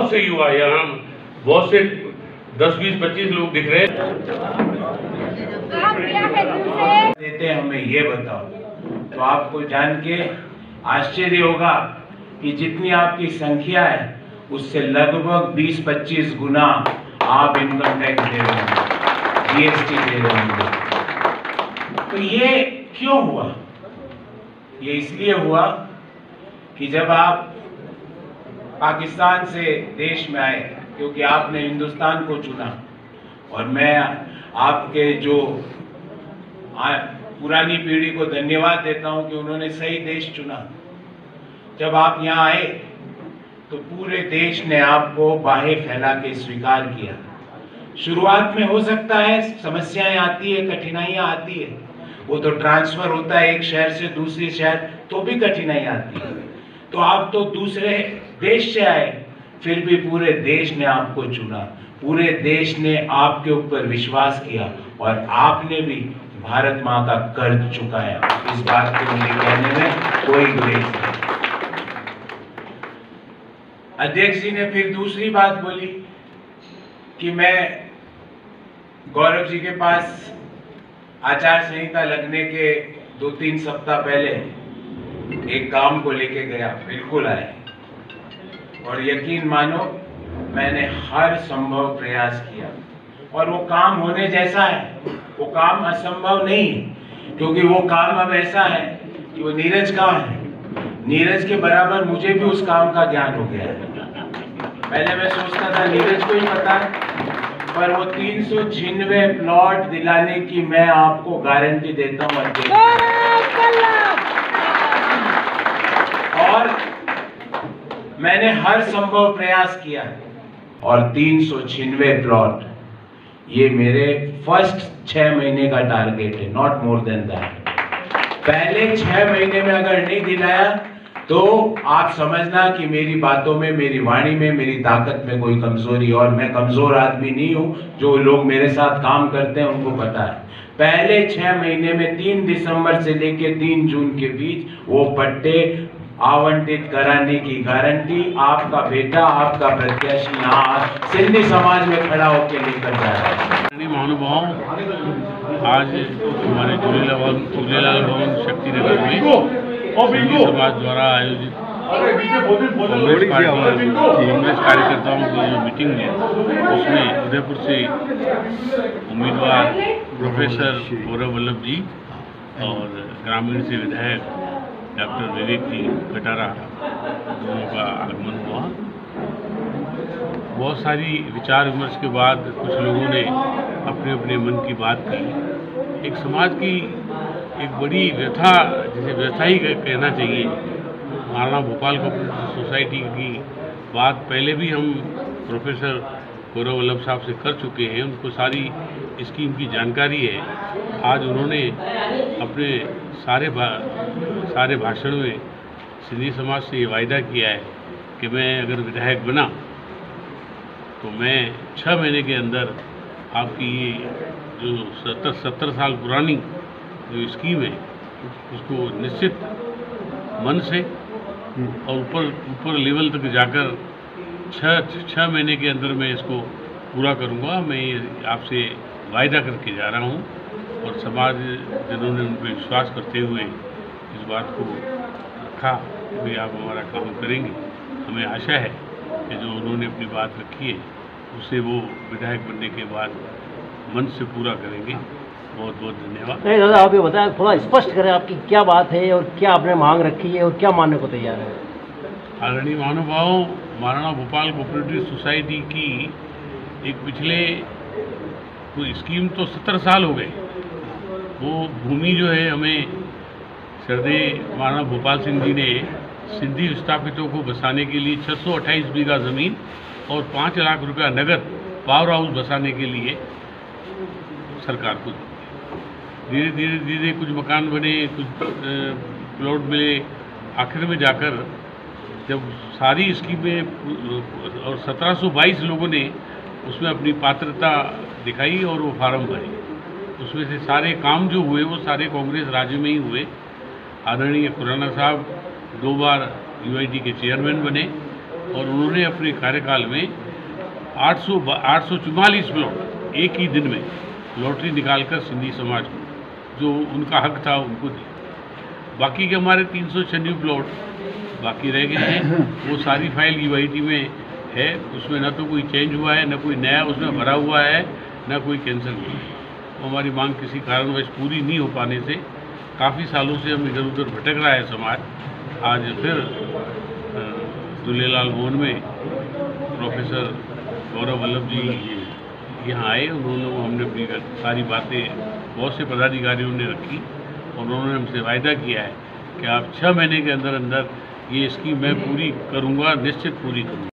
बहुत से युवा यहाँ, बहुत से 10-20-25 लोग दिख रहे हैं। देते हमें ये बताओ, तो आपको जान के आश्चर्य होगा कि जितनी आपकी संख्या है उससे लगभग 20-25 गुना आप इनकम टैक्स दे रहे होंगे, जीएसटी दे रहे होंगे। तो ये क्यों हुआ? ये इसलिए हुआ कि जब आप पाकिस्तान से देश में आए, क्योंकि आपने हिंदुस्तान को चुना, और मैं आपके जो पुरानी पीढ़ी को धन्यवाद देता हूं कि उन्होंने सही देश चुना। जब आप यहाँ आए तो पूरे देश ने आपको बाहें फैला के स्वीकार किया। शुरुआत में हो सकता है समस्याएं आती है, कठिनाइयां आती है, वो तो ट्रांसफर होता है एक शहर से दूसरे शहर, तो भी कठिनाई आती है। तो आप तो दूसरे देश से आए, फिर भी पूरे देश ने आपको चुना, पूरे देश ने आपके ऊपर विश्वास किया, और आपने भी भारत माँ का कर्ज चुकाया। इस बात को मुझे कहने में कोई गुरेज नहीं। अध्यक्ष जी ने फिर दूसरी बात बोली कि मैं गौरव जी के पास आचार संहिता लगने के 2-3 सप्ताह पहले एक काम को लेके गया। बिल्कुल आए, और यकीन मानो मैंने हर संभव प्रयास किया, और वो काम होने जैसा है, वो काम असंभव नहीं, क्योंकि वो काम अब ऐसा है कि वो नीरज कहाँ है, नीरज के बराबर मुझे भी उस काम का ज्ञान हो गया है। पहले मैं सोचता था नीरज को ही पता है, पर वो 396 प्लॉट दिलाने की मैं आपको गारंटी देता हूँ अध्यक्ष। और मैंने हर संभव प्रयास किया, और 396 प्लॉट ये मेरे फर्स्ट 6 महीने का टारगेट है, नॉट मोर देन दैट। पहले 6 महीने में अगर नहीं दिलाया तो आप समझना कि मेरी बातों में, मेरी वाणी में, मेरी ताकत में कोई कमजोरी, और मैं कमजोर आदमी नहीं हूं। जो लोग मेरे साथ काम करते हैं उनको पता है। पहले 6 महीने में 3 दिसंबर से लेकर 3 जून के बीच वो पट्टे आवंटित कराने की गारंटी आपका बेटा, आपका प्रत्याशी यहाँ सिंधी समाज में खड़ा होकर लेकर जा रहा है। महानुभाव, आज हमारे झूलेलाल भवन शक्तिनगर में सिंधी समाज द्वारा आयोजित कांग्रेस कार्यकर्ताओं की जो मीटिंग है, उसमें उदयपुर से उम्मीदवार प्रोफेसर गौरव वल्लभ जी और ग्रामीण से विधायक डॉक्टर विवेक जी कटारा दोनों का आगमन हुआ। बहुत सारी विचार विमर्श के बाद कुछ लोगों ने अपने अपने मन की बात की। एक समाज की एक बड़ी व्यथा, जिसे व्यथा ही कहना चाहिए, महाराणा भोपाल कोऑपरेटिव सोसाइटी की बात पहले भी हम प्रोफेसर गौरव वल्लभ साहब से कर चुके हैं, उनको सारी स्कीम की जानकारी है। आज उन्होंने अपने सारे भाषण में सिंधी समाज से ये वायदा किया है कि मैं अगर विधायक बना तो मैं 6 महीने के अंदर आपकी ये जो 70 साल पुरानी जो स्कीम है उसको निश्चित मन से और ऊपर लेवल तक जाकर 6 महीने के अंदर मैं इसको पूरा करूँगा। मैं ये आपसे वायदा करके जा रहा हूँ, और समाज जिन्होंने उन पर विश्वास करते हुए इस बात को रखा कि आप हमारा काम करेंगे, हमें आशा है कि जो उन्होंने अपनी बात रखी है उसे वो विधायक बनने के बाद मन से पूरा करेंगे। बहुत बहुत धन्यवाद। नहीं दादा, आप ये बताएं, थोड़ा स्पष्ट करें आपकी क्या बात है और क्या आपने मांग रखी है और क्या मानने को तैयार है। आदरणीय महानुभाव, महाराणा भोपाल कोऑपरेटिव सोसाइटी की एक पिछले कोई स्कीम तो 70 साल हो गए। वो भूमि जो है हमें श्रद्धेय महाराणा भोपाल सिंह जी ने सिंधी विस्थापितों को बसाने के लिए 628 बीघा ज़मीन और 5 लाख रुपया नगद पावर हाउस बसाने के लिए सरकार को धीरे कुछ मकान बने, कुछ प्लॉट मिले। आखिर में जाकर जब सारी स्कीमें और 1722 लोगों ने उसमें अपनी पात्रता दिखाई और वो फार्म भरे, उसमें से सारे काम जो हुए वो सारे कांग्रेस राज्य में ही हुए। आदरणीय खुराना साहब 2 बार यूआईडी के चेयरमैन बने, और उन्होंने अपने कार्यकाल में 844 प्लॉट एक ही दिन में लॉटरी निकालकर सिंधी समाज को जो उनका हक था उनको दी। बाकी के हमारे 396 प्लॉट बाकी रह गए हैं, वो सारी फाइल EYT में है, उसमें न तो कोई चेंज हुआ है, न कोई नया उसमें भरा हुआ है, न कोई कैंसिल हुआ है। हमारी मांग किसी कारणवश पूरी नहीं हो पाने से काफ़ी सालों से हम इधर उधर भटक रहा है समाज। आज फिर दुल्लेलाल भवन में प्रोफेसर गौरव वल्लभ जी यहाँ आए, उन्होंने हमने अपनी सारी बातें बहुत से पदाधिकारियों ने रखी और उन्होंने हमसे वायदा किया है कि आप 6 महीने के अंदर अंदर ये स्कीम मैं पूरी करूँगा, निश्चित पूरी करूँगा।